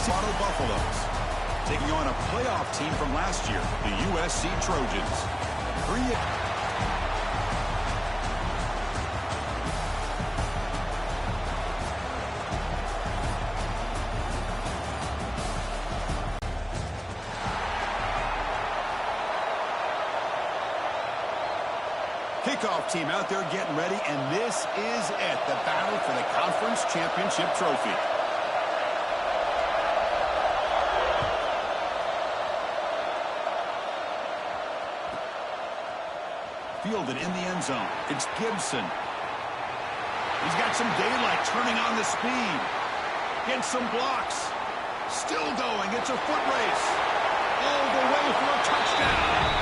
Colorado Buffaloes taking on a playoff team from last year, the USC Trojans. Kickoff team out there getting ready, and this is it, the battle for the conference championship trophy. Fielded in the end zone. It's Gibson. He's got some daylight, turning on the speed. Gets some blocks. Still going. It's a foot race. All the way for a touchdown.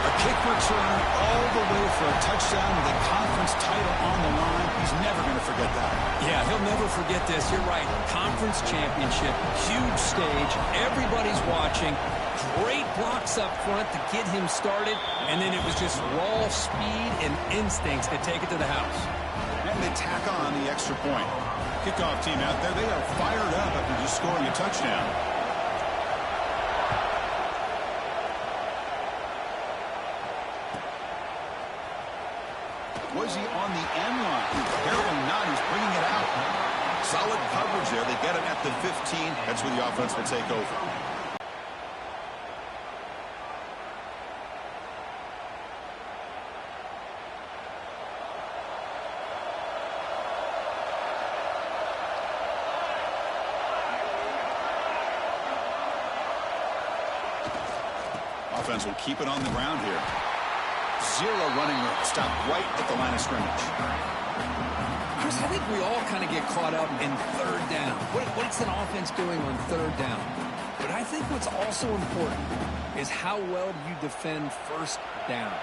A kick return all the way for a touchdown with a conference title on the line. He's never going to forget that. Yeah, he'll never forget this. You're right. Conference championship, huge stage. Everybody's watching. Great blocks up front to get him started, and then it was just raw speed and instincts to take it to the house. And they tack on the extra point. Kickoff team out there, they are fired up after just scoring a touchdown. Was he on the end line? Apparently not. He's bringing it out. Solid coverage there. They get it at the 15. That's where the offense will take over. Offense will keep it on the ground here. Zero running room. Stop right at the line of scrimmage. Chris, I think we all kind of get caught up in third down. What's an offense doing on third down? But I think what's also important is how well you defend first down.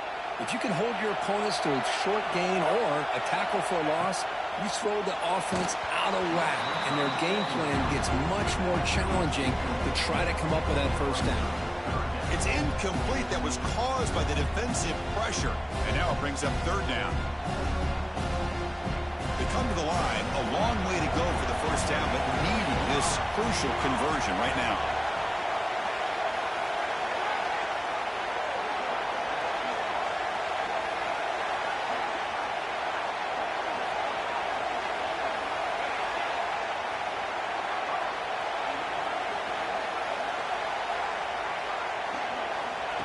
If you can hold your opponents to a short gain or a tackle for a loss, you throw the offense out of whack, and their game plan gets much more challenging to try to come up with that first down. It's incomplete. That was caused by the defensive pressure. And now it brings up third down. They come to the line. A long way to go for the first down, but needing this crucial conversion right now.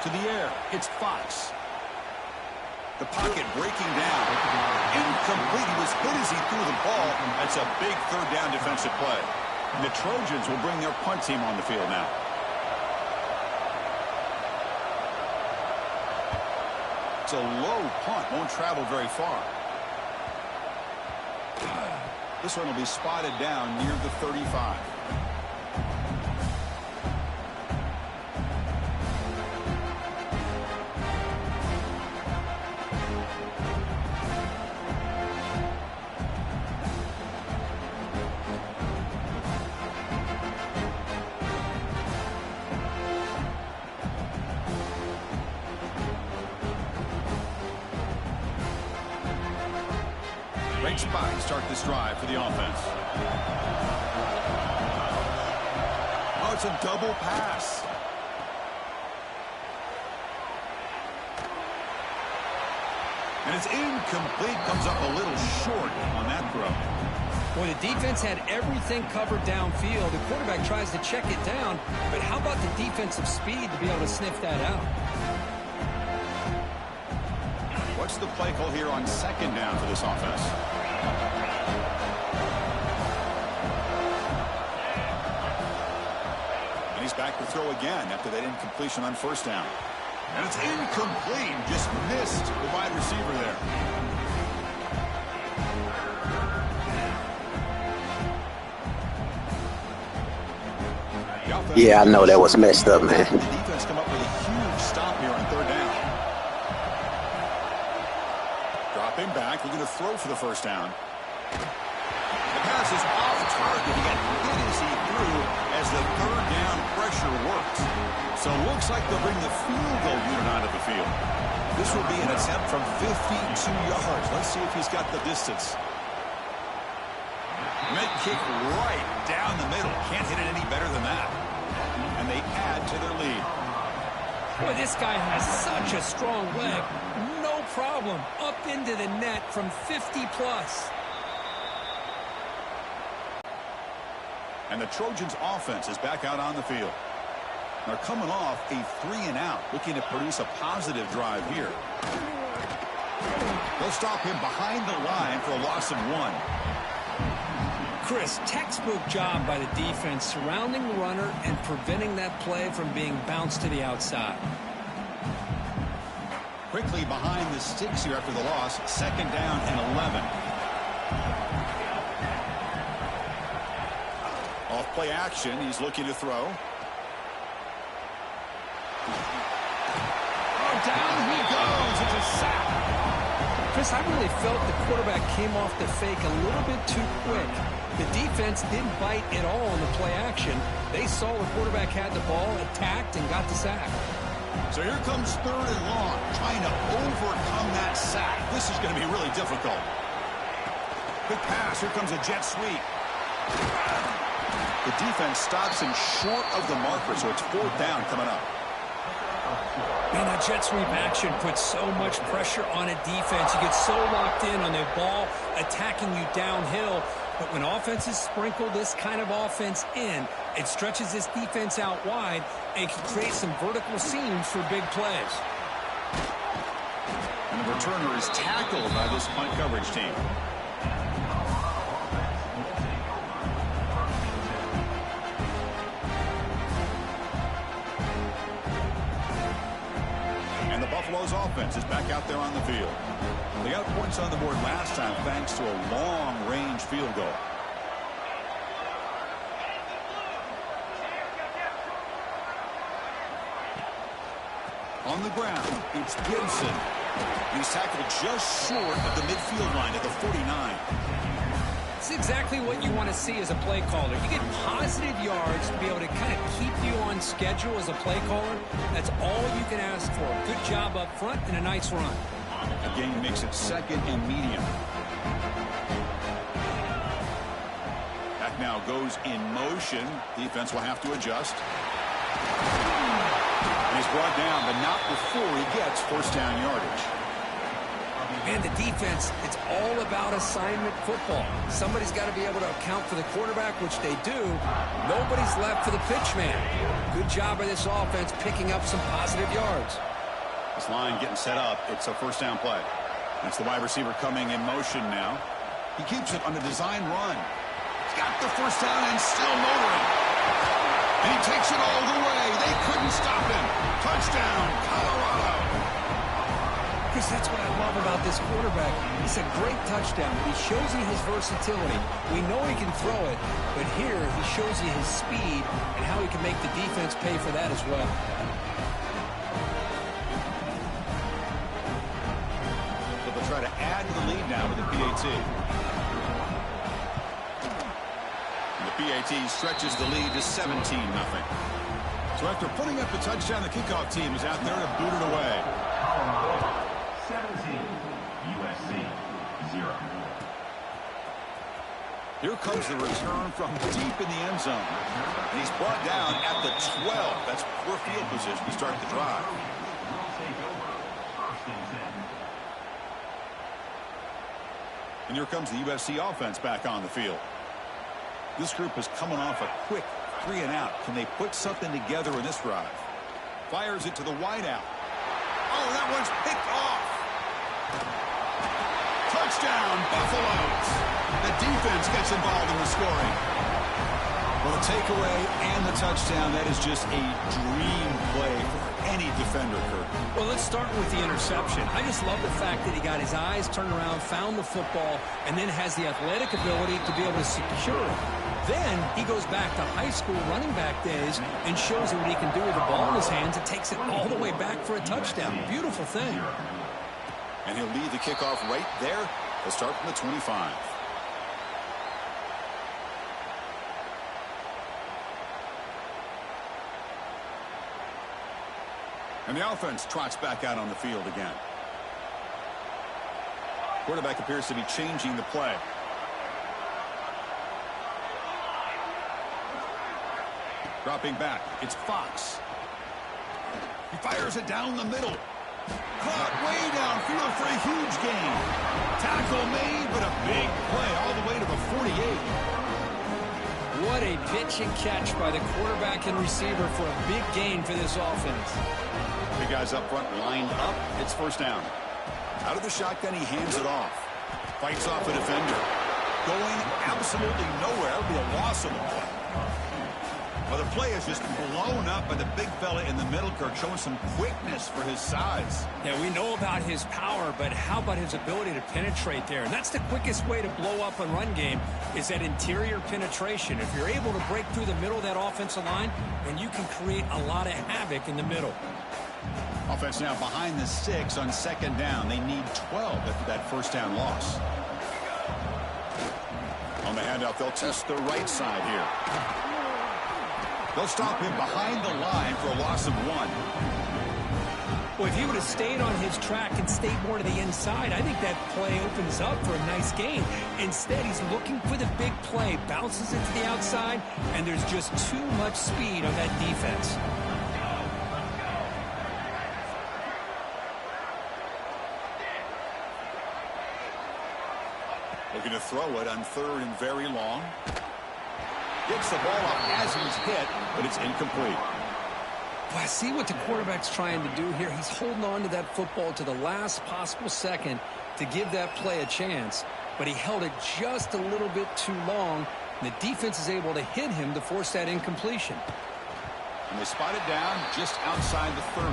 To the air, it's Fox. The pocket breaking down. Incomplete. He was hit as he threw the ball. That's a big third down defensive play. And the Trojans will bring their punt team on the field now. It's a low punt. Won't travel very far. This one will be spotted down near the 35. Great spot to start this drive for the offense. Oh, it's a double pass. And it's incomplete. Comes up a little short on that throw. Boy, the defense had everything covered downfield. The quarterback tries to check it down, but how about the defensive speed to be able to sniff that out? What's the play call here on second down for this offense? And he's back to throw again after that incompletion on first down. And it's incomplete. Just missed the wide receiver there. Yeah, I know that was messed up, man. The defense come up with a huge stop here on third down. Dropping back, looking to throw for the first down. The pass is off target. He got hit as he threw as the third down pressure worked. So it looks like they'll bring the field goal unit onto the field. This will be an attempt from 52 yards. Let's see if he's got the distance. kick right down the middle. Can't hit it any better than that. And they add to their lead. Boy, this guy has such a strong leg. No problem. Up into the net from 50+. And the Trojans' offense is back out on the field. They're coming off a 3-and-out, looking to produce a positive drive here. They'll stop him behind the line for a loss of 1. Chris, textbook job by the defense surrounding the runner and preventing that play from being bounced to the outside. Quickly behind the sticks here after the loss. 2nd down and 11. Off play action. He's looking to throw. Oh, down he goes. It's a sack. Chris, I really felt the quarterback came off the fake a little bit too quick. The defense didn't bite at all on the play action. They saw the quarterback had the ball, attacked, and got the sack. So here comes 3rd and long, trying to overcome that sack. This is going to be really difficult. Quick pass. Here comes a jet sweep. The defense stops him short of the marker, so it's 4th down coming up. Man, that jet sweep action puts so much pressure on a defense. You get so locked in on the ball attacking you downhill. But when offenses sprinkle this kind of offense in, it stretches this defense out wide and can create some vertical seams for big plays. And the returner is tackled by this punt coverage team. And the Buffalo's offense is back out there on the field. They got points on the board last time thanks to a long-range field goal. On the ground, it's Gibson. He's tackled just short of the midfield line at the 49. It's exactly what you want to see as a play caller. You get positive yards to be able to kind of keep you on schedule as a play caller. That's all you can ask for. Good job up front and a nice run. The game makes it 2nd and medium. Back now goes in motion. Defense will have to adjust. And he's brought down, but not before he gets 1st down yardage. Man, the defense, it's all about assignment football. Somebody's got to be able to account for the quarterback, which they do. Nobody's left for the pitch man. Good job by this offense picking up some positive yards. This line getting set up. It's a 1st down play. That's the wide receiver coming in motion now. He keeps it on a design run. He's got the 1st down and still motoring. And he takes it all the way. They couldn't stop him. Touchdown, Colorado. Chris, that's what I love about this quarterback. It's a great touchdown. He shows you his versatility. We know he can throw it, but here he shows you his speed and how he can make the defense pay for that as well. So they'll try to add to the lead now with the PAT. And the PAT stretches the lead to 17-0. So after putting up the touchdown, the kickoff team is out there to boot it away. 17, USC 0. Here comes the return from deep in the end zone. And he's brought down at the 12. That's poor field position to start the drive. And here comes the USC offense back on the field. This group is coming off a quick 3-and-out. Can they put something together in this drive? Fires it to the wideout. Oh, that one's picked off. Touchdown, Buffaloes. The defense gets involved in the scoring. Well, the takeaway and the touchdown, that is just a dream play for any defender, Kurt. Well, let's start with the interception. I just love the fact that he got his eyes turned around, found the football, and then has the athletic ability to be able to secure it. Then he goes back to high school running back days and shows you what he can do with the ball in his hands and takes it all the way back for a touchdown. Beautiful thing. And he'll lead the kickoff right there. They'll start from the 25. And the offense trots back out on the field again. Quarterback appears to be changing the play. Dropping back, it's Fox. He fires it down the middle. Caught way downfield for a huge gain. Tackle made, but a big play all the way to the 48. What a pitch and catch by the quarterback and receiver for a big gain for this offense. Big guys up front lined up. It's first down. Out of the shotgun, he hands it off. Fights off a defender. Going absolutely nowhere. That would be a loss of the play. Well, the play is just blown up by the big fella in the middle, Kirk, showing some quickness for his size. Yeah, we know about his power, but how about his ability to penetrate there? And that's the quickest way to blow up a run game, is that interior penetration. If you're able to break through the middle of that offensive line, then you can create a lot of havoc in the middle. Offense now behind the 6 on second down. They need 12 after that first down loss. On the handout, they'll test the right side here. They'll stop him behind the line for a loss of 1. Well, if he would have stayed on his track and stayed more to the inside, I think that play opens up for a nice gain. Instead, he's looking for the big play, bounces it to the outside, and there's just too much speed on that defense. Looking to throw it on 3rd and very long. Gets the ball up as he's hit, but it's incomplete. Well, I see what the quarterback's trying to do here. He's holding on to that football to the last possible second to give that play a chance, but he held it just a little bit too long. And the defense is able to hit him to force that incompletion. And they spot it down just outside the 30.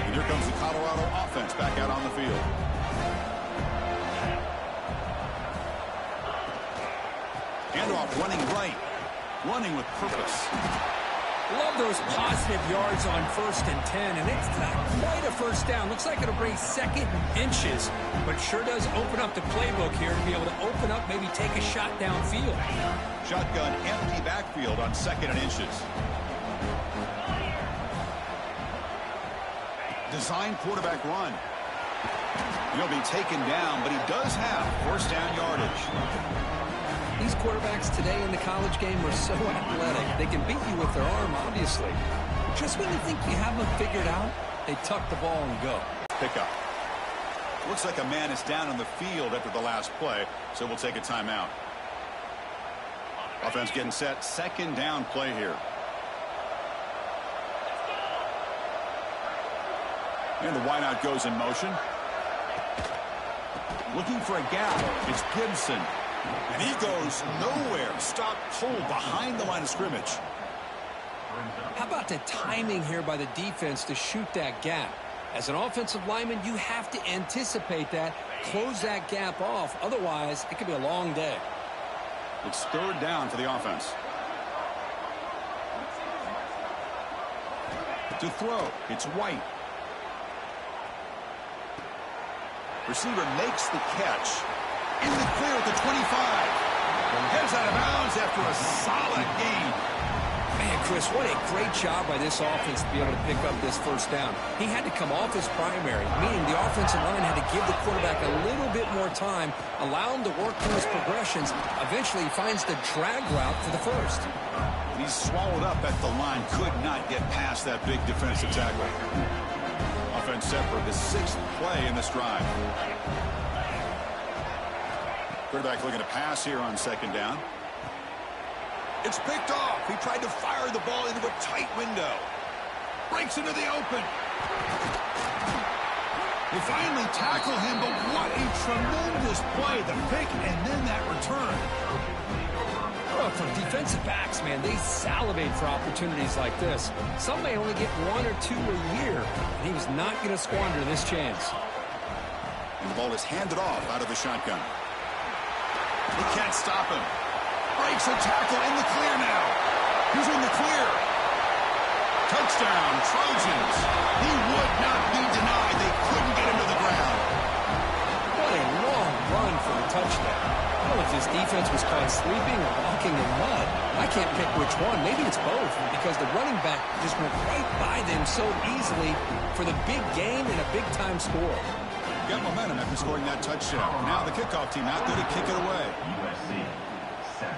And here comes the Colorado offense back out on the field. Handoff running right. Running with purpose. Love those positive yards on 1st and 10, and it's not quite a first down. Looks like it'll bring 2nd and inches, but sure does open up the playbook here to be able to open up, maybe take a shot downfield. Shotgun empty backfield on 2nd and inches. Design quarterback run. He'll be taken down, but he does have first down yardage. These quarterbacks today in the college game are so athletic. They can beat you with their arm, obviously. Just when you think you have them figured out, they tuck the ball and go. Pickup. Looks like a man is down on the field after the last play, so we'll take a timeout. Offense getting set. 2nd down play here. And the wideout goes in motion. Looking for a gap. It's Gibson. And he goes nowhere. Stop cold behind the line of scrimmage. How about the timing here by the defense to shoot that gap? As an offensive lineman, you have to anticipate that, close that gap off. Otherwise, it could be a long day. It's 3rd down for the offense. To throw, it's White. Receiver makes the catch. In the clear at the 25. Heads out of bounds after a solid gain. Man, Chris, what a great job by this offense to be able to pick up this first down. He had to come off his primary, meaning the offensive line had to give the quarterback a little bit more time, allow him to work through his progressions. Eventually, he finds the drag route for the first. He's swallowed up at the line. Could not get past that big defensive tackle. Offense set for the 6th play in this drive. Quarterback looking to pass here on 2nd down. It's picked off. He tried to fire the ball into a tight window. Breaks into the open. They finally tackle him, but what a tremendous play. The pick and then that return. Well, for defensive backs, man, they salivate for opportunities like this. Some may only get 1 or 2 a year, and he was not going to squander this chance. And the ball is handed off out of the shotgun. He can't stop him. Breaks a tackle in the clear now. He's in the clear. Touchdown, Trojans. He would not be denied. They couldn't get him to the ground. What a long run for the touchdown. I don't know if this defense was caught sleeping or walking in mud. I can't pick which one. Maybe it's both, because the running back just went right by them so easily for the big gain and a big-time score. Got momentum after scoring that touchdown. Now the kickoff team out there to kick it away. USC 7.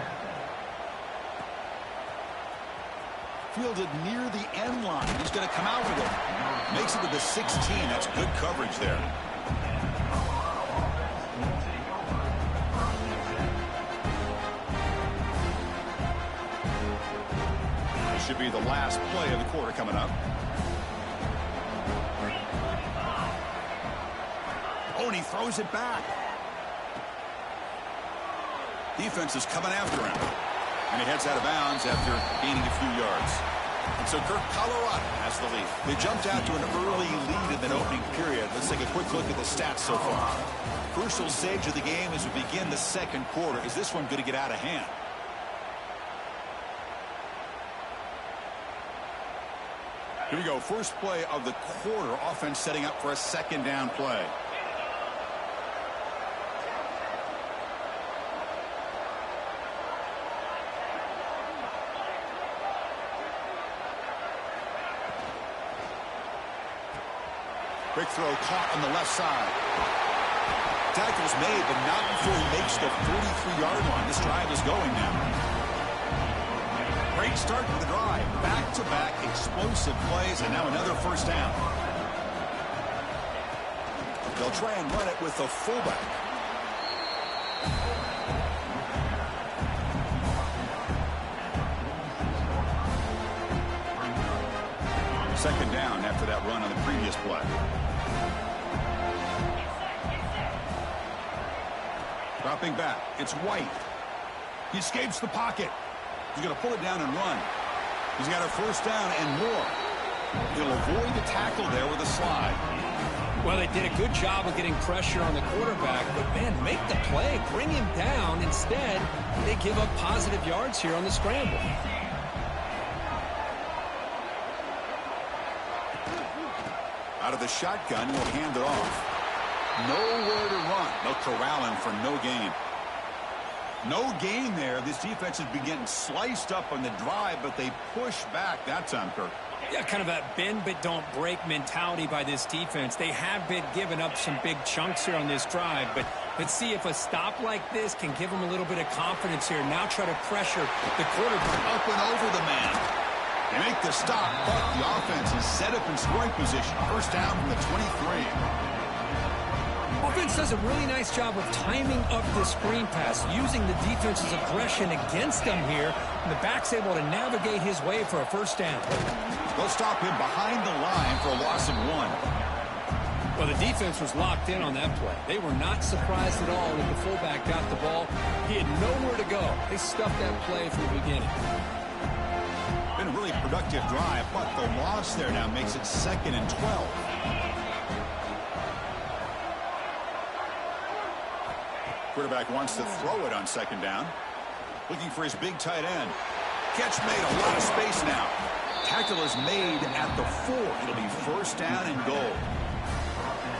Fielded near the end line. He's going to come out with it. Makes it to the 16. That's good coverage there. This should be the last play of the quarter coming up. Oh, and he throws it back. Defense is coming after him. And he heads out of bounds after gaining a few yards. And so Colorado has the lead. They jumped out to an early lead in that opening period. Let's take a quick look at the stats so far. Crucial stage of the game as we begin the second quarter. Is this one going to get out of hand? Here we go. First play of the quarter. Offense setting up for a second down play. Quick throw caught on the left side. Tackle's made, but not before he makes the 43-yard line. This drive is going now. Great start to the drive. Back-to-back explosive plays, and now another first down. They'll try and run it with the fullback. Second down after that run on the previous play. Dropping back. It's White. He escapes the pocket. He's going to pull it down and run. He's got a first down and more. He'll avoid the tackle there with a slide. Well, they did a good job of getting pressure on the quarterback, but, man, make the play. Bring him down. Instead, they give up positive yards here on the scramble. Out of the shotgun, will hand it off. Nowhere to run. They'll corral him for no gain. No gain there. This defense has been getting sliced up on the drive, but they push back that time, Kirk. Yeah, kind of a bend but don't break mentality by this defense. They have been giving up some big chunks here on this drive, but let's see if a stop like this can give them a little bit of confidence here. Now try to pressure the quarterback. Up and over the man. They make the stop, but the offense is set up in scoring position. First down from the 23. Offense does a really nice job of timing up the screen pass, using the defense's aggression against them here, and the back's able to navigate his way for a first down. They'll stop him behind the line for a loss of 1. Well, the defense was locked in on that play. They were not surprised at all when the fullback got the ball. He had nowhere to go. They stuffed that play from the beginning. Been a really productive drive, but the loss there now makes it 2nd and 12. Quarterback wants to throw it on second down. Looking for his big tight end. Catch made, a lot of space now. Tackle is made at the 4. It'll be first down and goal.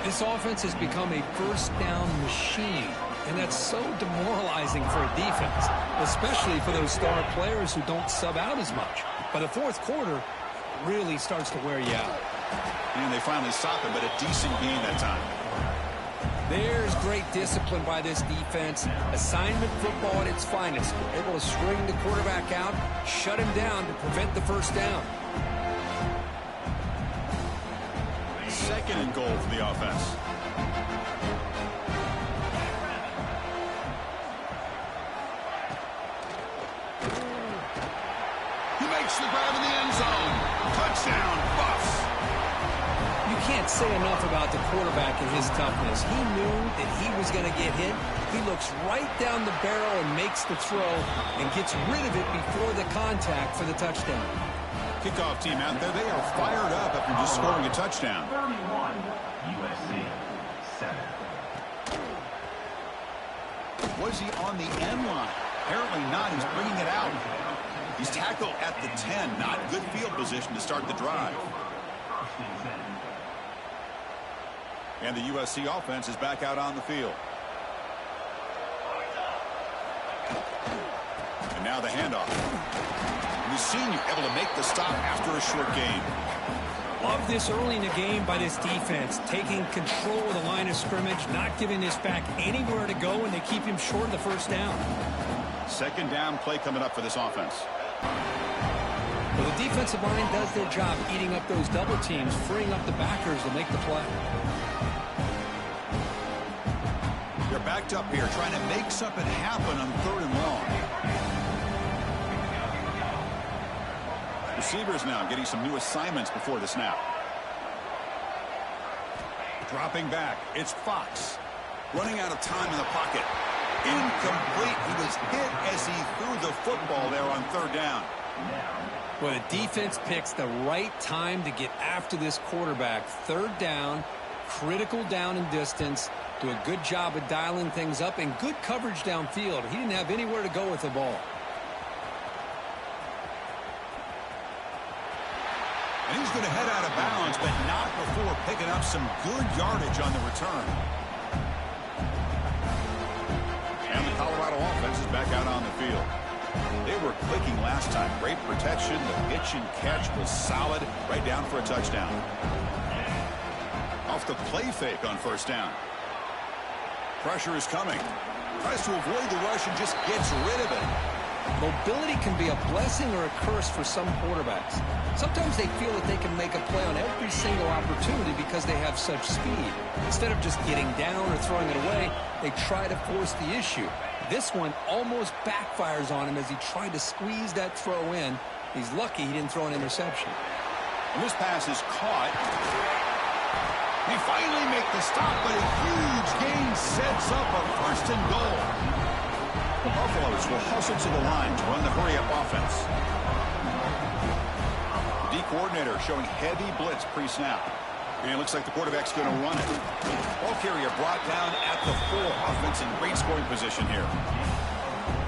This offense has become a first down machine, and that's so demoralizing for a defense, especially for those star players who don't sub out as much. By the fourth quarter, it really starts to wear you out. And they finally stop him, but a decent gain that time. There's great discipline by this defense. Assignment football at its finest. They're able to string the quarterback out, shut him down to prevent the first down. 2nd and goal for the offense. He makes the grab in the end zone. Touchdown, Buffs. You can't say enough about the quarterback and his toughness. He knew that he was going to get hit. He looks right down the barrel and makes the throw and gets rid of it before the contact for the touchdown. Kickoff team out there, they are fired up after just scoring a touchdown. 31, USC 7. Was he on the end line? Apparently not. He's bringing it out. He's tackled at the 10. Not good field position to start the drive. And the USC offense is back out on the field. And now the handoff. And the senior able to make the stop after a short gain. Love this early in the game by this defense, taking control of the line of scrimmage, not giving this back anywhere to go, and they keep him short of the first down. Second down play coming up for this offense. Well, the defensive line does their job eating up those double teams, freeing up the backers to make the play. They're backed up here, trying to make something happen on 3rd and long. Receivers now getting some new assignments before the snap. Dropping back, it's Fox. Running out of time in the pocket. Incomplete. He was hit as he threw the football there on 3rd down. Well, the defense picks the right time to get after this quarterback. 3rd down, critical down and distance. Do a good job of dialing things up and good coverage downfield. He didn't have anywhere to go with the ball. And he's going to head out of bounds, but not before picking up some good yardage on the return. And the Colorado offense is back out on the field. They were clicking last time. Great protection. The pitch and catch was solid. Right down for a touchdown. Off the play fake on 1st down. Pressure is coming. Tries to avoid the rush and just gets rid of it. Mobility can be a blessing or a curse for some quarterbacks. Sometimes they feel that they can make a play on every single opportunity because they have such speed. Instead of just getting down or throwing it away, they try to force the issue. This one almost backfires on him as he tried to squeeze that throw in. He's lucky he didn't throw an interception. And this pass is caught. They finally make the stop, but a huge gain sets up a 1st and goal. The Buffaloes will hustle to the line to run the hurry-up offense. The D coordinator showing heavy blitz pre-snap. And it looks like the quarterback's going to run it. Ball carrier brought down at the 4. Offense in great scoring position here.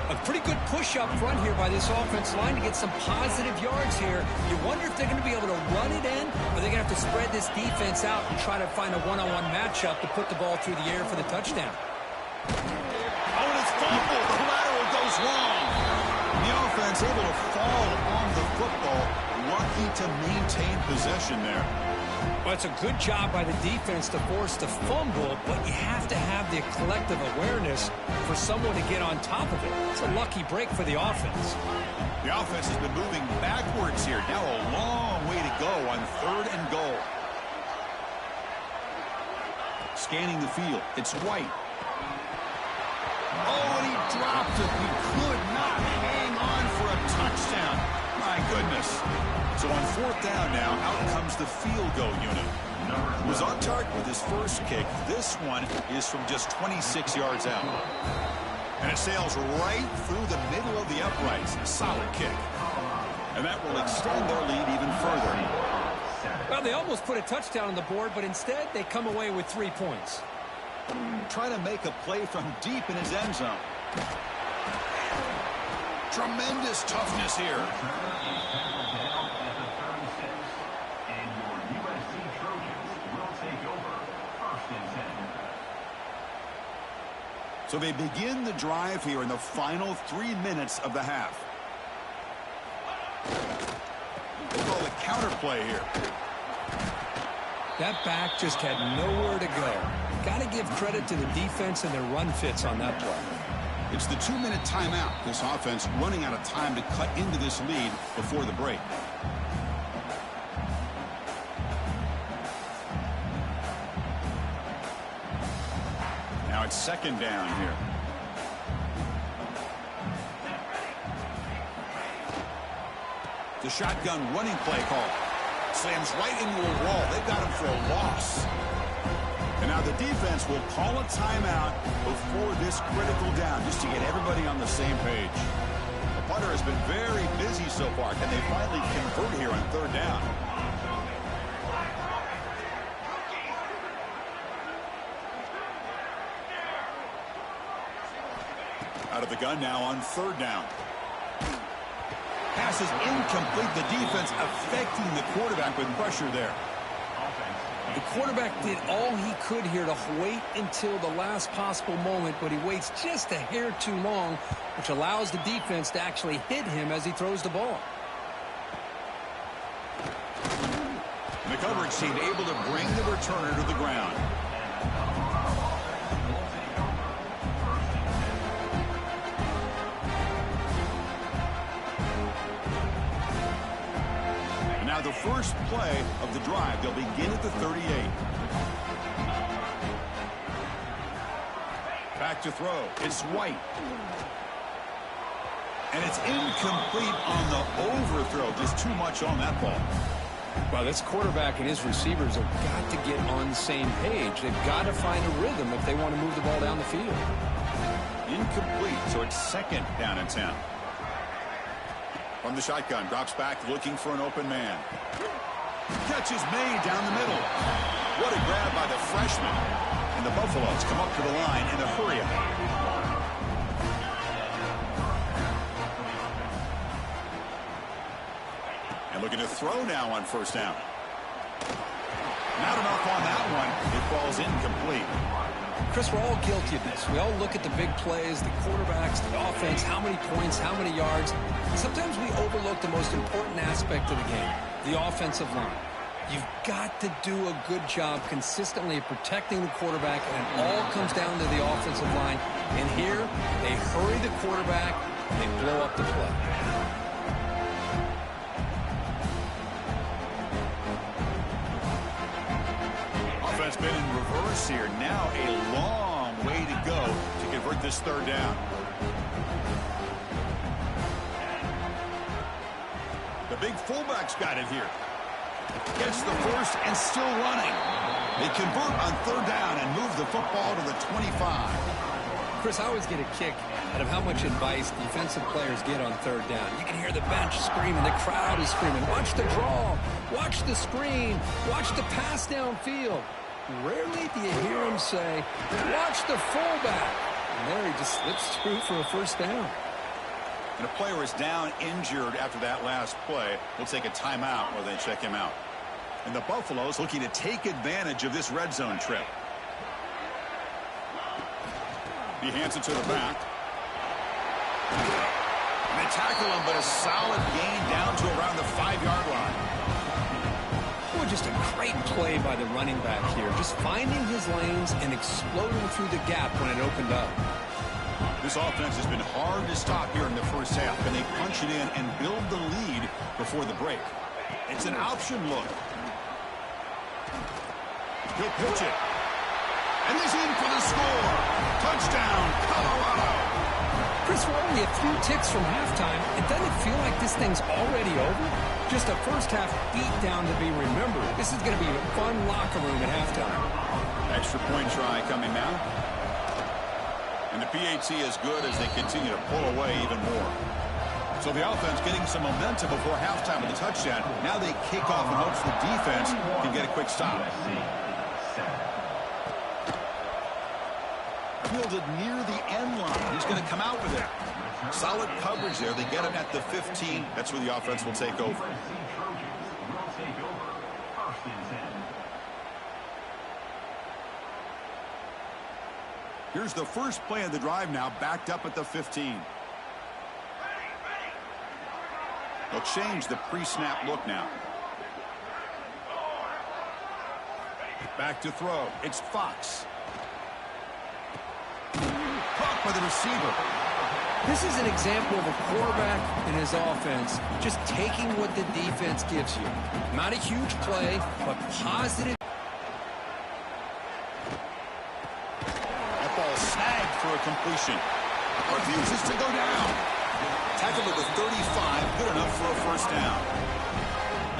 A pretty good push up front here by this offense line to get some positive yards here. You wonder if they're going to be able to run it in, or they're going to have to spread this defense out and try to find a one-on-one matchup to put the ball through the air for the touchdown. Oh, and it's fumbled. The lateral goes wrong. The offense able to fall on the football. Lucky to maintain possession there. Well, it's a good job by the defense to force the fumble, but you have to have the collective awareness for someone to get on top of it. It's a lucky break for the offense. The offense has been moving backwards here. Now a long way to go on 3rd and goal. Scanning the field. It's White. Oh, and he dropped it. He could not hang on for a touchdown. My goodness. So on 4th down now, out comes the field goal unit. He was on target with his first kick. This one is from just 26 yards out. And it sails right through the middle of the uprights. A solid kick. And that will extend their lead even further. Well, they almost put a touchdown on the board, but instead they come away with 3 points. Trying to make a play from deep in his end zone. Tremendous toughness here. And your USC Trojans will take over 1st and 10. So they begin the drive here in the final 3 minutes of the half. They call the counter play here. That back just had nowhere to go. Got to give credit to the defense and their run fits on that play. It's the 2-minute timeout. This offense running out of time to cut into this lead before the break. Now it's 2nd down here. The shotgun running play call. Slams right into a wall. They've got him for a loss. And now the defense will call a timeout before this critical down, just to get everybody on the same page. The punter has been very busy so far. Can they finally convert here on 3rd down? Out of the gun now on 3rd down. Pass is incomplete. The defense affecting the quarterback with pressure there. The quarterback did all he could here to wait until the last possible moment, but he waits just a hair too long, which allows the defense to actually hit him as he throws the ball. The The coverage team able to bring the returner to the ground. And now the first play of the drive. They'll begin at the 38. Back to throw. It's White. And it's incomplete on the overthrow. Just too much on that ball. Well, this quarterback and his receivers have got to get on the same page. They've got to find a rhythm if they want to move the ball down the field. Incomplete, so it's second down and 10. From the shotgun, drops back looking for an open man. Catch is made down the middle. What a grab by the freshman. And the Buffaloes come up to the line in a hurry-up. And looking to throw now on first down. Not enough on that one. It falls incomplete. Chris, we're all guilty of this. We all look at the big plays, the quarterbacks, the offense, how many points, how many yards. Sometimes we overlook the most important aspect of the game, the offensive line. You've got to do a good job consistently of protecting the quarterback, and it all comes down to the offensive line. And here, they hurry the quarterback, and they blow up the play. Offense been in reverse here. Now a long way to go to convert this third down. The big fullback's got it here. Gets the first and still running. They convert on third down and move the football to the 25. Chris, I always get a kick out of how much advice defensive players get on third down. You can hear the bench screaming, the crowd is screaming. Watch the draw, watch the screen, watch the pass downfield. Rarely do you hear him say, watch the fullback. And there he just slips through for a first down. And a player is down injured after that last play. We'll take a timeout while they check him out. And the Buffaloes looking to take advantage of this red zone trip. He hands it to the back. And they tackle him, but a solid gain down to around the 5-yard line. Well, just a great play by the running back here. Just finding his lanes and exploding through the gap when it opened up. This offense has been hard to stop here in the first half, and they punch it in and build the lead before the break. It's an option look. He'll pitch it. And he's in for the score. Touchdown, Colorado. Chris, we're only a few ticks from halftime. It doesn't feel like this thing's already over. Just a first-half beatdown to be remembered. This is going to be a fun locker room at halftime. Extra point try coming now. And the PAT is good as they continue to pull away even more. So the offense getting some momentum before halftime with a touchdown. Now they kick off in hopes the defense can get a quick stop. Fielded near the end line. He's going to come out with it. Solid coverage there. They get him at the 15. That's where the offense will take over. Here's the first play of the drive now, backed up at the 15. They'll change the pre-snap look now. Back to throw. It's Fox. Caught by the receiver. This is an example of a quarterback and his offense just taking what the defense gives you. Not a huge play, but positive. That ball snagged for a completion. Refuses to go down. Tackled at the 35, good enough for a first down.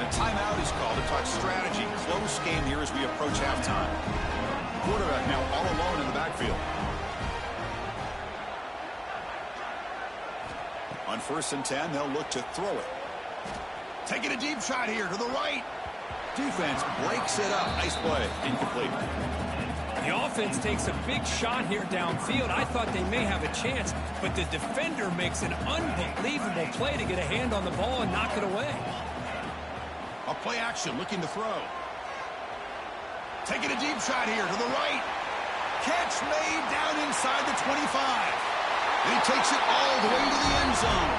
A timeout is called to talk strategy. Close game here as we approach halftime. Quarterback now all alone in the backfield. On 1st and 10, they'll look to throw it. Taking a deep shot here to the right. Defense breaks it up. Nice play. Incomplete. The offense takes a big shot here downfield. I thought they may have a chance, but the defender makes an unbelievable play to get a hand on the ball and knock it away. A play action looking to throw. Taking a deep shot here to the right. Catch made down inside the 25. And he takes it all the way to the end zone.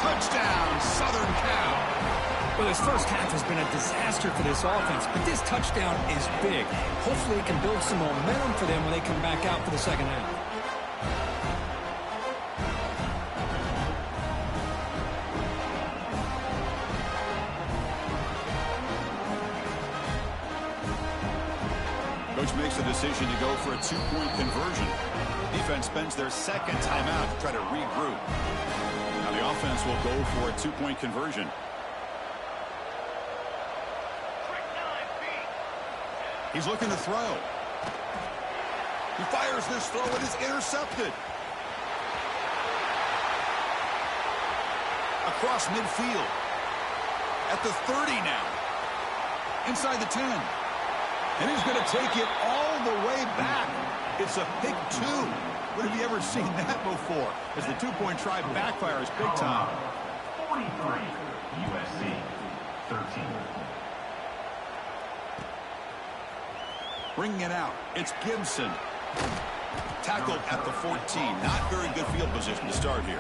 Touchdown, Southern Cal. Well, this first half has been a disaster for this offense, but this touchdown is big. Hopefully it can build some momentum for them when they come back out for the second half. Coach makes the decision to go for a two-point conversion. Defense spends their second timeout to try to regroup. Now the offense will go for a two-point conversion. He's looking to throw. He fires this throw. It is intercepted. Across midfield. At the 30 now. Inside the 10. And he's going to take it all the way back. It's a pick 2. When have you ever seen that before? As the two-point try backfires big time. 43, USC, 13. Bringing it out. It's Gibson. Tackled at the 14. Not very good field position to start here.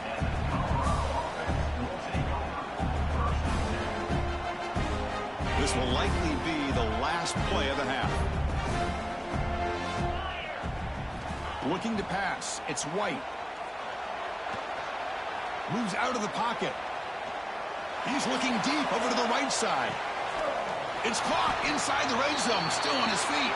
This will likely be the last play of the half. Looking to pass. It's White. Moves out of the pocket. He's looking deep over to the right side. It's caught inside the red zone. Still on his feet.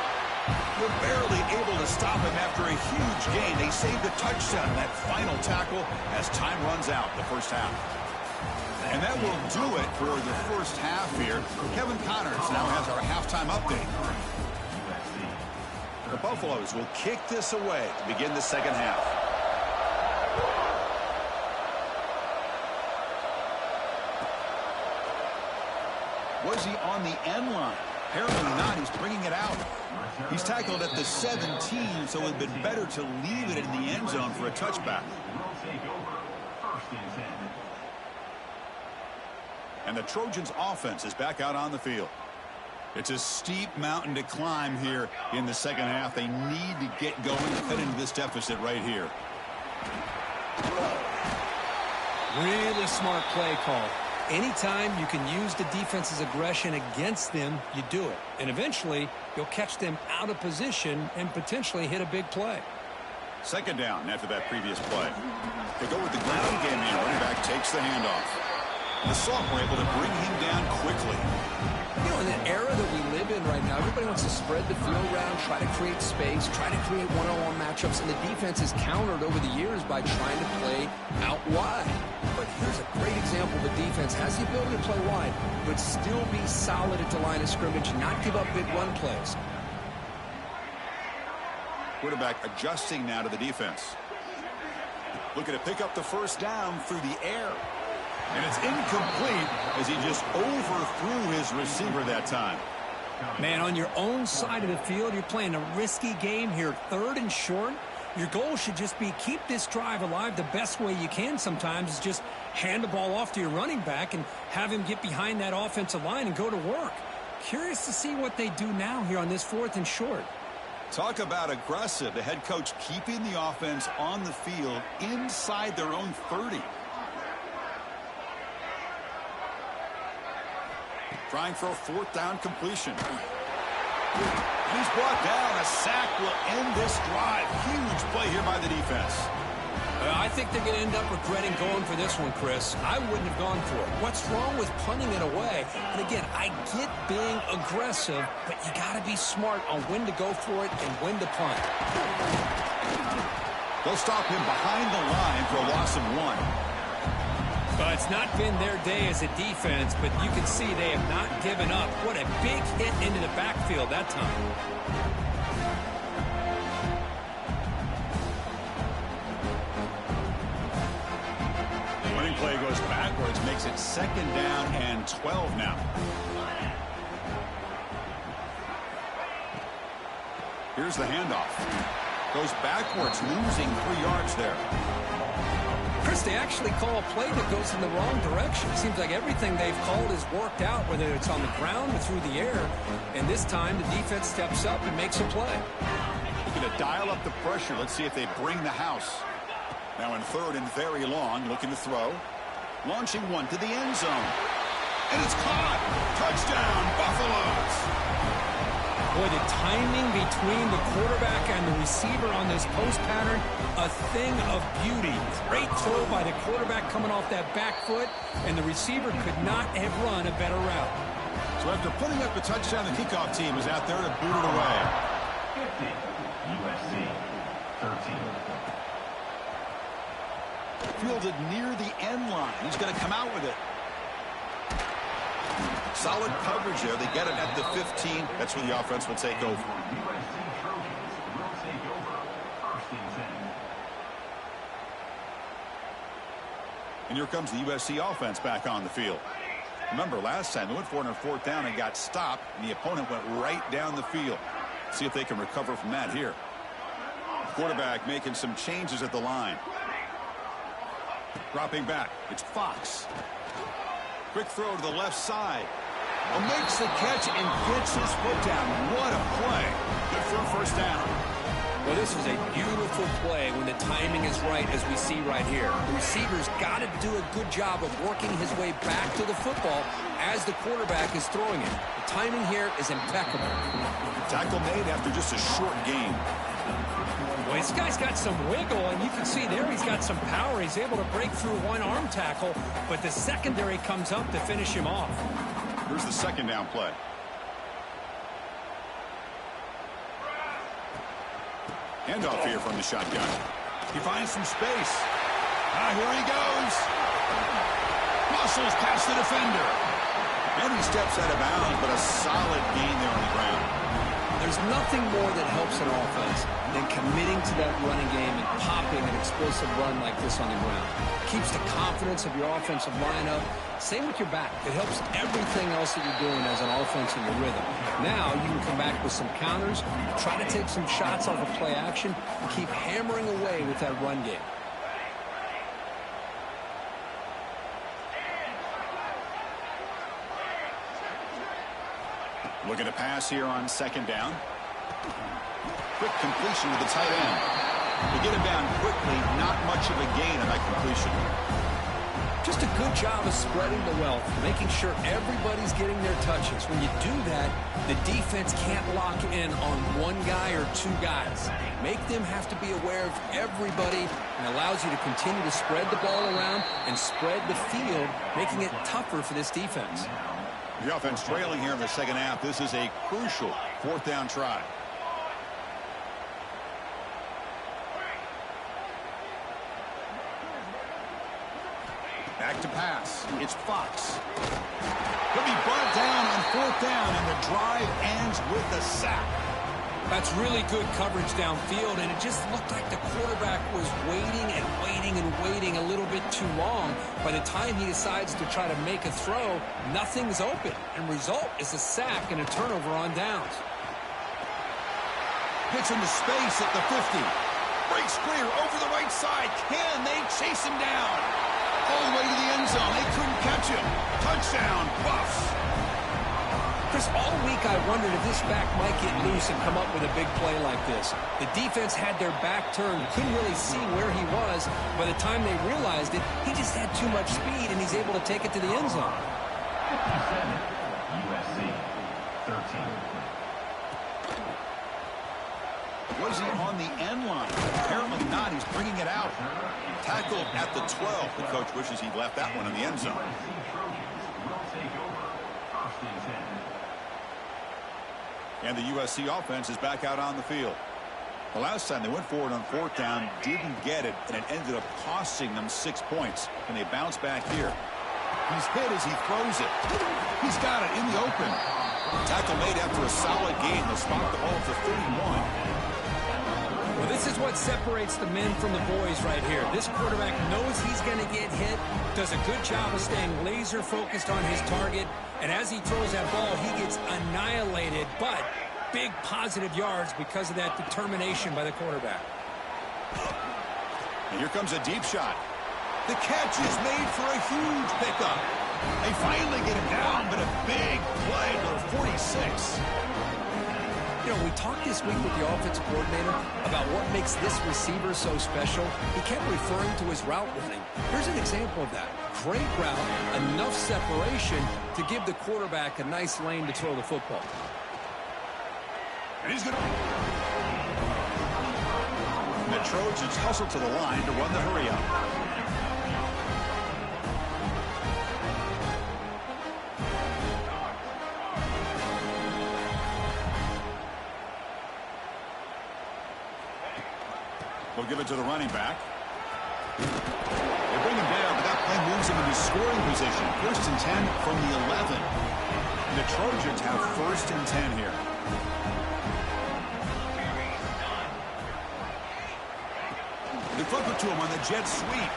They're barely able to stop him after a huge gain. They saved a touchdown in that final tackle as time runs out the first half. And that will do it for the first half here. Kevin Connors now has our halftime update. The Buffaloes will kick this away to begin the second half. Was he on the end line? Apparently not. He's bringing it out. He's tackled at the 17, so it would have been better to leave it in the end zone for a touchback. And the Trojans' offense is back out on the field. It's a steep mountain to climb here in the second half. They need to get going and cut into this deficit right here. Really smart play call. Anytime you can use the defense's aggression against them, you do it. And eventually, you'll catch them out of position and potentially hit a big play. Second down after that previous play. They go with the ground game here. Running back takes the handoff. The sophomore able to bring him down quickly. You know, in the era that we live in right now, everybody wants to spread the field around, try to create space, try to create one-on-one matchups, and the defense is countered over the years by trying to play out wide. But here's a great example. The defense has the ability to play wide, but still be solid at the line of scrimmage and not give up big run plays. Quarterback adjusting now to the defense. Looking to pick up the first down through the air. And it's incomplete as he just overthrew his receiver that time. Man, on your own side of the field, you're playing a risky game here. 3rd and short. Your goal should just be keep this drive alive the best way you can sometimes is just hand the ball off to your running back and have him get behind that offensive line and go to work. Curious to see what they do now here on this 4th and short. Talk about aggressive. The head coach keeping the offense on the field inside their own 30. Trying for a 4th down completion. He's brought down. A sack will end this drive. Huge play here by the defense. I think they're going to end up regretting going for this one, Chris. I wouldn't have gone for it. What's wrong with punting it away? And again, I get being aggressive, but you got to be smart on when to go for it and when to punt. They'll stop him behind the line for a loss of 1. It's not been their day as a defense, but you can see they have not given up. What a big hit into the backfield that time. Running play goes backwards, makes it 2nd down and 12 now. Here's the handoff. Goes backwards, losing 3 yards there. Chris, they actually call a play that goes in the wrong direction. It seems like everything they've called is worked out, whether it's on the ground or through the air. And this time, the defense steps up and makes a play. Looking to dial up the pressure. Let's see if they bring the house. Now in 3rd and very long, looking to throw. Launching one to the end zone. And it's caught. Touchdown, Buffaloes. Boy, the timing between the quarterback and the receiver on this post pattern, a thing of beauty. Great throw by the quarterback coming off that back foot, and the receiver could not have run a better route. So after putting up a touchdown, the kickoff team is out there to boot it away. 50, USC, 13. Fielded near the end line. He's going to come out with it. Solid coverage there. They get it at the 15. That's where the offense will take over. USC Trojans will take over first and 10. And here comes the USC offense back on the field. Remember, last time they went for it on fourth down and got stopped, and the opponent went right down the field. See if they can recover from that here. Quarterback making some changes at the line. Dropping back. It's Fox. Quick throw to the left side. Makes the catch and gets his foot down. What a play. Good for a first down. Well, this is a beautiful play when the timing is right, as we see right here. The receiver's got to do a good job of working his way back to the football as the quarterback is throwing it. The timing here is impeccable. Tackle made after just a short game. Well, this guy's got some wiggle, and you can see there he's got some power. He's able to break through one arm tackle, but the secondary comes up to finish him off. Here's the second down play. Handoff here from the shotgun. He finds some space. Here he goes. Muscles past the defender. And he steps out of bounds, but a solid gain there on the ground. There's nothing more that helps an offense than committing to that running game and popping an explosive run like this on the ground. It keeps the confidence of your offensive lineup. Same with your back. It helps everything else that you're doing as an offense in your rhythm. Now you can come back with some counters, try to take some shots off of play action, and keep hammering away with that run game. Looking to pass here on second down. Quick completion to the tight end. They get him down quickly, not much of a gain on that completion. Just a good job of spreading the wealth, making sure everybody's getting their touches. When you do that, the defense can't lock in on one guy or two guys. Make them have to be aware of everybody, and allows you to continue to spread the ball around and spread the field, making it tougher for this defense. The offense trailing here in the second half. This is a crucial fourth down try. Back to pass. It's Fox. He'll be brought down on fourth down, and the drive ends with a sack. That's really good coverage downfield, and it just looked like the quarterback was waiting and waiting and waiting a little bit too long. By the time he decides to try to make a throw, nothing's open, and result is a sack and a turnover on downs. Gets into space at the 50. Breaks clear over the right side. Can they chase him down? All the way to the end zone. They couldn't catch him. Touchdown, Buffs. Chris, all week I wondered if this back might get loose and come up with a big play like this. The defense had their back turned, couldn't really see where he was. By the time they realized it, he just had too much speed, and he's able to take it to the end zone. 57, USC, 13. Was he on the end line? Apparently not. He's bringing it out. Tackled at the 12. The coach wishes he'd left that one in the end zone. USC Trojans will take over first and 10. And the USC offense is back out on the field. The last time they went forward on fourth down, didn't get it, and it ended up costing them 6 points. And they bounce back here. He's hit as he throws it. He's got it in the open. Tackle made after a solid gain. They'll spot the ball to 31. Well, this is what separates the men from the boys right here. This quarterback knows he's going to get hit, does a good job of staying laser focused on his target, and as he throws that ball, he gets annihilated, but big positive yards because of that determination by the quarterback. And here comes a deep shot. The catch is made for a huge pickup. They finally get him down, but a big play to 46. You know, we talked this week with the offensive coordinator about what makes this receiver so special. He kept referring to his route running. Here's an example of that. Great route, enough separation to give the quarterback a nice lane to throw the football. And he's going to... The Trojans hustle to the line to run the hurry-up. They'll give it to the running back. They bring him down, but that play moves him into scoring position. 1st and 10 from the 11. And the Trojans have 1st and 10 here. They flip it to him on the jet sweep.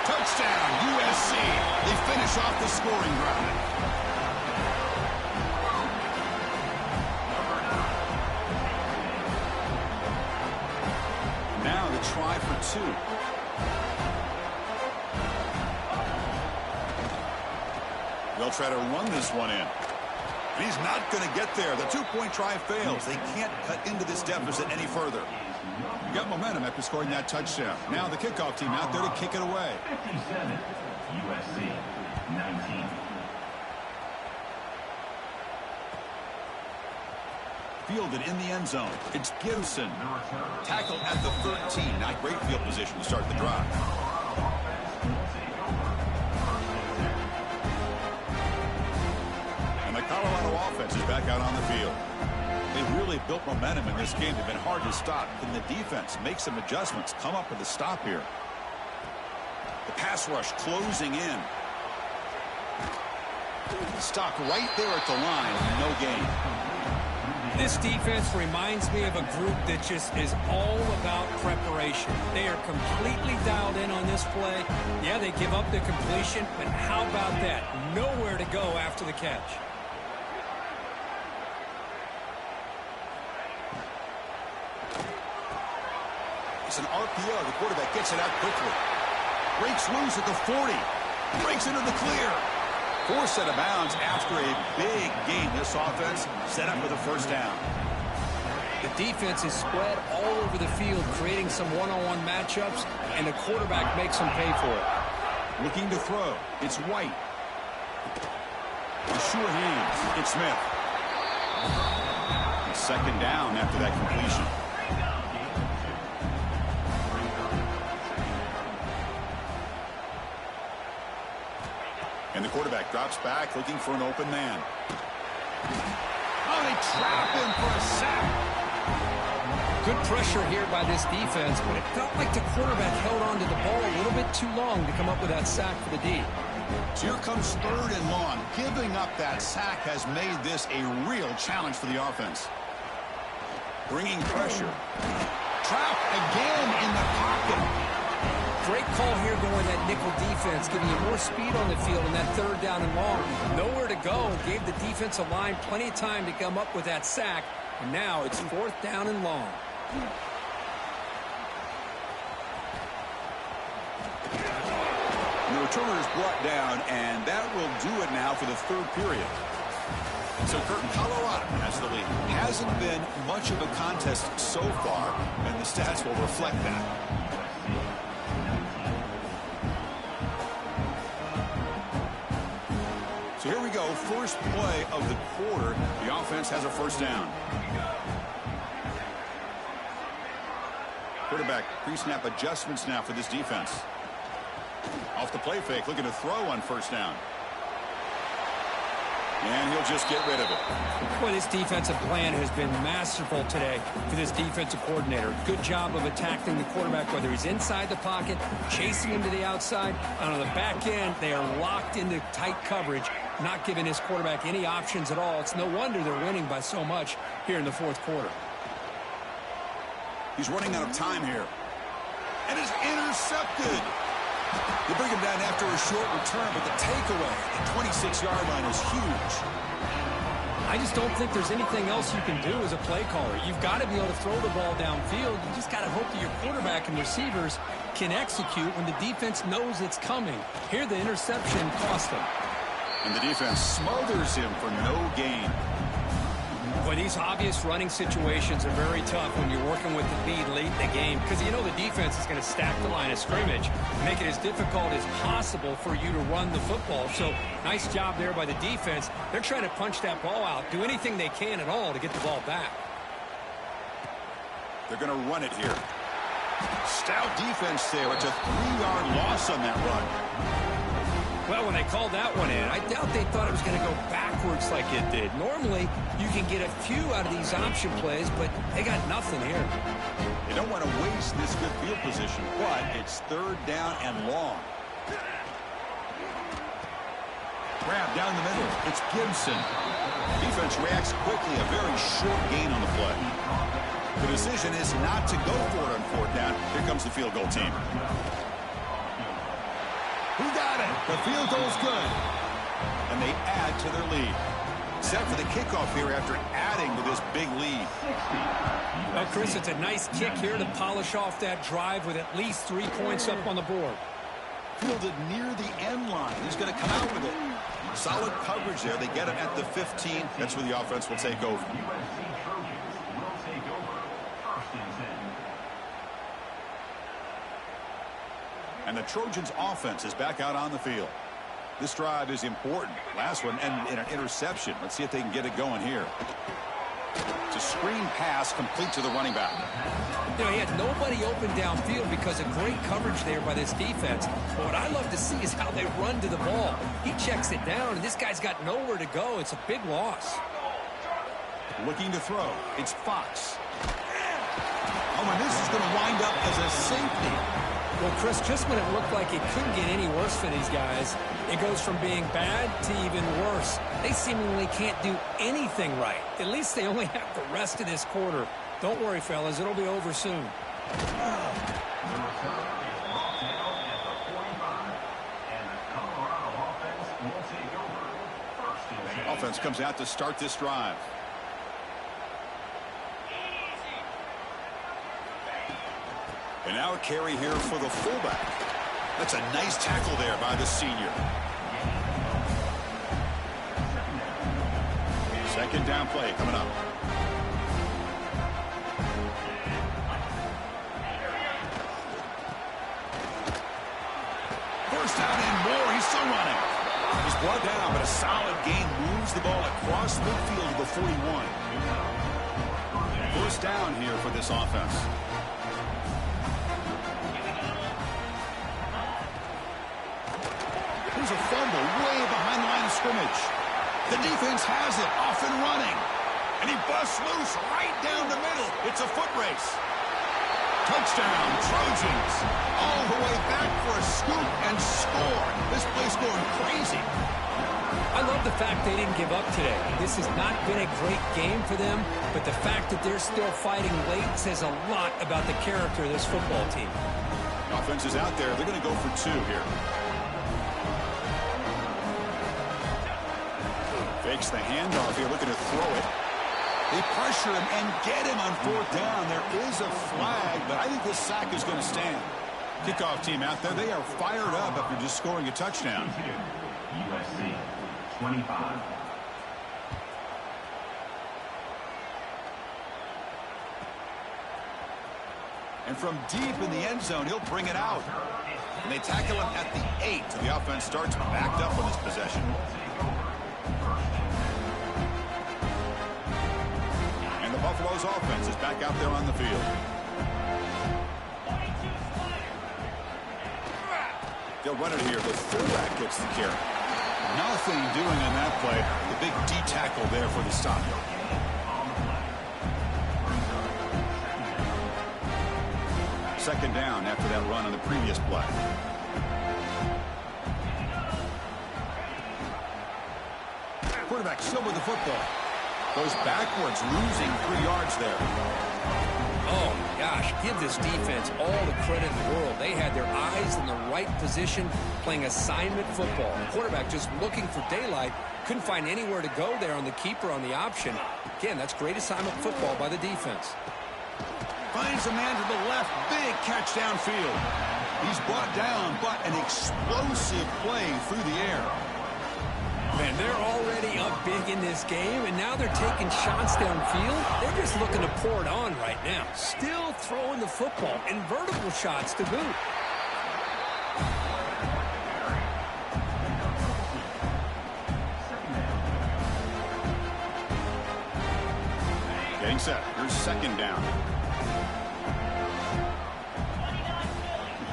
Touchdown, USC. They finish off the scoring drive. Now the try for 2. They'll try to run this one in. And he's not going to get there. The 2-point try fails. They can't cut into this deficit any further. Got momentum after scoring that touchdown. Now the kickoff team out there to kick it away. 57, USC 19. Fielded in the end zone. It's Gibson. Tackled at the 13. Not great field position to start the drive. And the Colorado offense is back out on the field. They've really built momentum in this game. They've been hard to stop. Can the defense make some adjustments? Come up with a stop here. The pass rush closing in. Stop right there at the line. No gain. This defense reminds me of a group that just is all about preparation. They are completely dialed in on this play. Yeah, they give up the completion, but how about that? Nowhere to go after the catch. It's an RPO. The quarterback gets it out quickly. Breaks loose at the 40. Breaks into the clear. Forced out of bounds after a big gain. This offense set up for the 1st down. The defense is spread all over the field, creating some one-on-one matchups, and the quarterback makes them pay for it. Looking to throw. It's White. With sure hands. It's Smith. It's 2nd down after that completion. And the quarterback drops back, looking for an open man. Oh, they trap him for a sack. Good pressure here by this defense, but it felt like the quarterback held on to the ball a little bit too long to come up with that sack for the D. So here comes 3rd and long. Giving up that sack has made this a real challenge for the offense. Bringing pressure. Trapped again in the pocket. Great call here going that nickel defense, giving you more speed on the field in that 3rd down and long. Nowhere to go. Gave the defensive line plenty of time to come up with that sack. And now it's 4th down and long. The returner is brought down, and that will do it now for the 3rd period. So Curtin, Colorado has the lead. Hasn't been much of a contest so far, and the stats will reflect that. So here we go, first play of the quarter. The offense has a 1st down. Quarterback pre-snap adjustments now for this defense. Off the play fake, looking to throw on 1st down. And he'll just get rid of it. Boy, this defensive plan has been masterful today for this defensive coordinator. Good job of attacking the quarterback, whether he's inside the pocket, chasing him to the outside. And on the back end, they are locked into tight coverage, not giving his quarterback any options at all. It's no wonder they're winning by so much here in the 4th quarter. He's running out of time here. And is intercepted. They bring him down after a short return, but the takeaway at the 26-yard line is huge. I just don't think there's anything else you can do as a play caller. You've got to be able to throw the ball downfield. You just got to hope that your quarterback and receivers can execute when the defense knows it's coming. Here, the interception cost them. And the defense smothers him for no gain. Boy, these obvious running situations are very tough when you're working with the lead late in the game because you know the defense is going to stack the line of scrimmage, make it as difficult as possible for you to run the football. So nice job there by the defense. They're trying to punch that ball out, do anything they can at all to get the ball back. They're going to run it here. Stout defense there. It's a 3-yard loss on that run. Well, when they called that one in, I doubt they thought it was going to go backwards like it did. Normally, you can get a few out of these option plays, but they got nothing here. They don't want to waste this good field position, but it's 3rd down and long. Grab down the middle. It's Gibson. Defense reacts quickly. A very short gain on the play. The decision is not to go for it on 4th down. Here comes the field goal team. Who got it? The field goal's good. And they add to their lead. Set for the kickoff here after adding to this big lead. Well, Chris, it's a nice kick here to polish off that drive with at least 3 points up on the board. Fielded near the end line. He's going to come out with it. Solid coverage there. They get him at the 15. That's where the offense will take over. USC Trojans will take over 1st and 10. And the Trojans offense is back out on the field. This drive is important. Last one and an interception. Let's see if they can get it going here. It's a screen pass complete to the running back. You know, he had nobody open downfield because of great coverage there by this defense. But what I love to see is how they run to the ball. He checks it down, and this guy's got nowhere to go. It's a big loss. Looking to throw. It's Fox. Oh, and this is going to wind up as a safety. Well, Chris, just when it looked like it couldn't get any worse for these guys, it goes from being bad to even worse. They seemingly can't do anything right. At least they only have the rest of this quarter. Don't worry, fellas. It'll be over soon. Offense comes out to start this drive. And now a carry here for the fullback. That's a nice tackle there by the senior. 2nd down play coming up. First down and more. He's still running. He's brought down, but a solid gain moves the ball across midfield to the 41. First down here for this offense. There's a fumble way behind the line of scrimmage. The defense has it, off and running. And he busts loose right down the middle. It's a foot race. Touchdown, Trojans. All the way back for a scoop and score. This place going crazy. I love the fact they didn't give up today. This has not been a great game for them, but the fact that they're still fighting late says a lot about the character of this football team. The offense is out there. They're going to go for 2 here. Fakes the handoff here, looking to throw it. They pressure him and get him on 4th down. There is a flag, but I think this sack is going to stand. Kickoff team out there. They are fired up after just scoring a touchdown. USC 25. And from deep in the end zone, he'll bring it out. And they tackle him at the 8, so the offense starts backed up on this possession. And the Buffalo's offense is back out there on the field. They'll run it here. The fullback gets the carry. Nothing doing on that play. The big D tackle there for the stop. Second down after that run on the previous play. Quarterback still with the football. Goes backwards, losing 3 yards there. Oh, my gosh. Give this defense all the credit in the world. They had their eyes in the right position, playing assignment football. The quarterback just looking for daylight. Couldn't find anywhere to go there on the keeper on the option. Again, that's great assignment football by the defense. Finds a man to the left. Big catch downfield. He's brought down, but an explosive play through the air. Man, they're already up big in this game, and now they're taking shots downfield. They're just looking to pour it on right now. Still throwing the football, and vertical shots to boot. Getting set. Here's second down.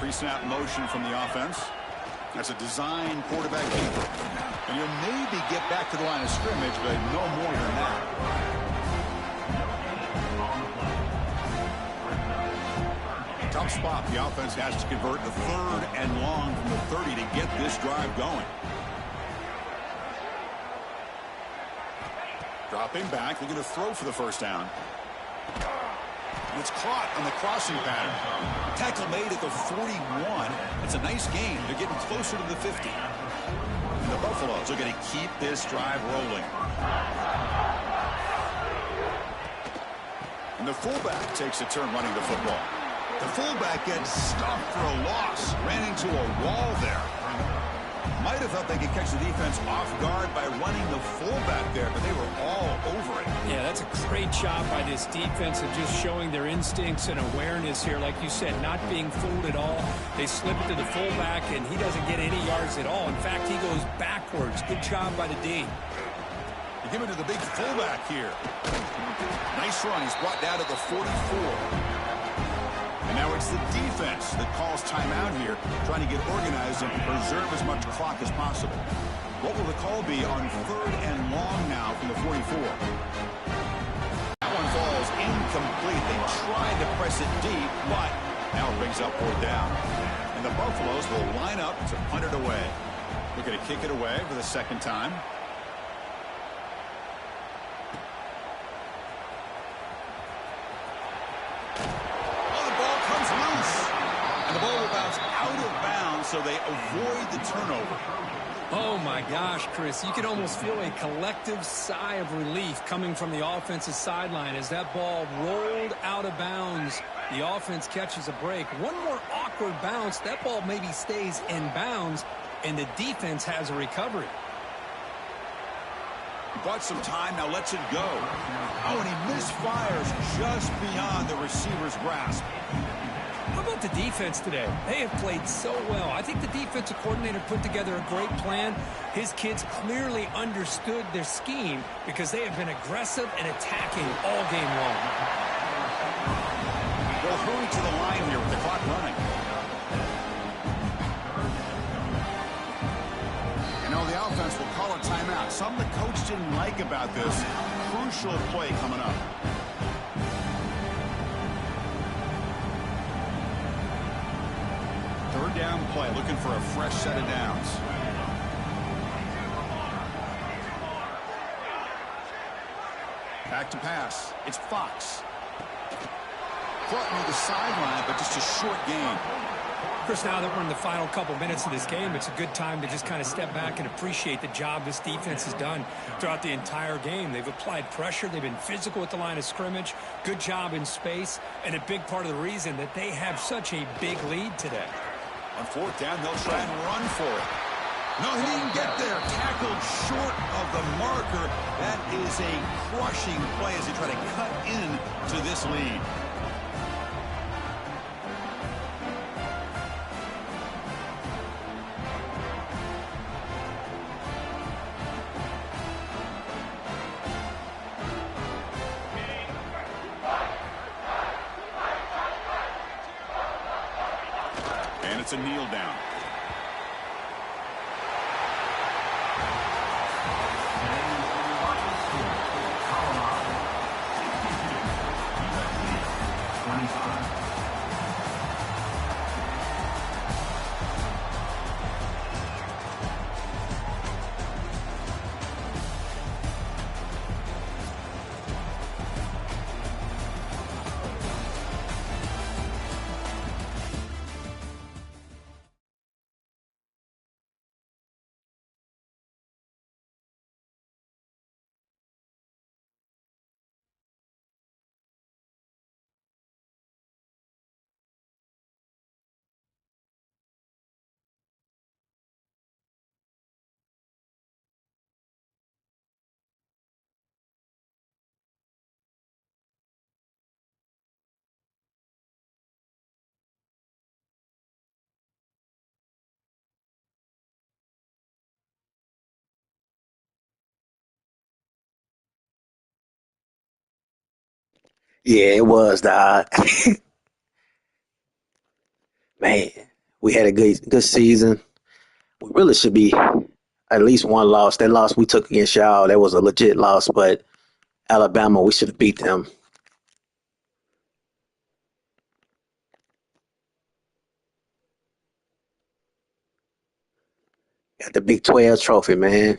Pre-snap motion from the offense. That's a design quarterback keeper. And you'll maybe get back to the line of scrimmage, but no more than that. Tough spot. The offense has to convert a third and long from the 30 to get this drive going. Dropping back, looking to throw for the first down. And it's caught on the crossing pattern. Tackle made at the 41. It's a nice gain. They're getting closer to the 50. And the Buffaloes are going to keep this drive rolling. And the fullback takes a turn running the football. The fullback gets stuffed for a loss. Ran into a wall there. Might have thought they could catch the defense off guard by running the fullback there, but they were all over it. Yeah, that's a great job by this defense of just showing their instincts and awareness here. Like you said, not being fooled at all. They slip it to the fullback, and he doesn't get any yards at all. In fact, he goes backwards. Good job by the D. They give it to the big fullback here. Nice run. He's brought down to the 44. And now it's the defense that calls timeout here, trying to get organized and preserve as much clock as possible. What will the call be on third and long now from the 44? That one falls incomplete. They tried to press it deep, but now it brings up fourth down. And the Buffaloes will line up to punt it away. We're going to kick it away for the second time. The ball will bounce out of bounds, so they avoid the turnover. Oh, my gosh, Chris. You can almost feel a collective sigh of relief coming from the offensive sideline as that ball rolled out of bounds. The offense catches a break. One more awkward bounce. That ball maybe stays in bounds, and the defense has a recovery. He bought some time, now lets it go. Oh, and he misfires just beyond the receiver's grasp. How about the defense today? They have played so well. I think the defensive coordinator put together a great plan. His kids clearly understood their scheme because they have been aggressive and attacking all game long. They'll hurry to the line here with the clock running. And now the offense will call a timeout. Something the coach didn't like about this. Crucial play coming up. Third down play, looking for a fresh set of downs. Back to pass. It's Fox. Caught near the sideline, but just a short gain. Chris, now that we're in the final couple minutes of this game, it's a good time to just kind of step back and appreciate the job this defense has done throughout the entire game. They've applied pressure. They've been physical at the line of scrimmage. Good job in space. And a big part of the reason that they have such a big lead today. On fourth down, they'll try and run for it. No, he didn't get there. Tackled short of the marker. That is a crushing play as they try to cut into this lead. And it's a kneel down. Yeah, it was, dog. Man, we had a good season. We really should be at least one loss. That loss we took against y'all, that was a legit loss, but Alabama, we should have beat them. Got the Big 12 trophy, man.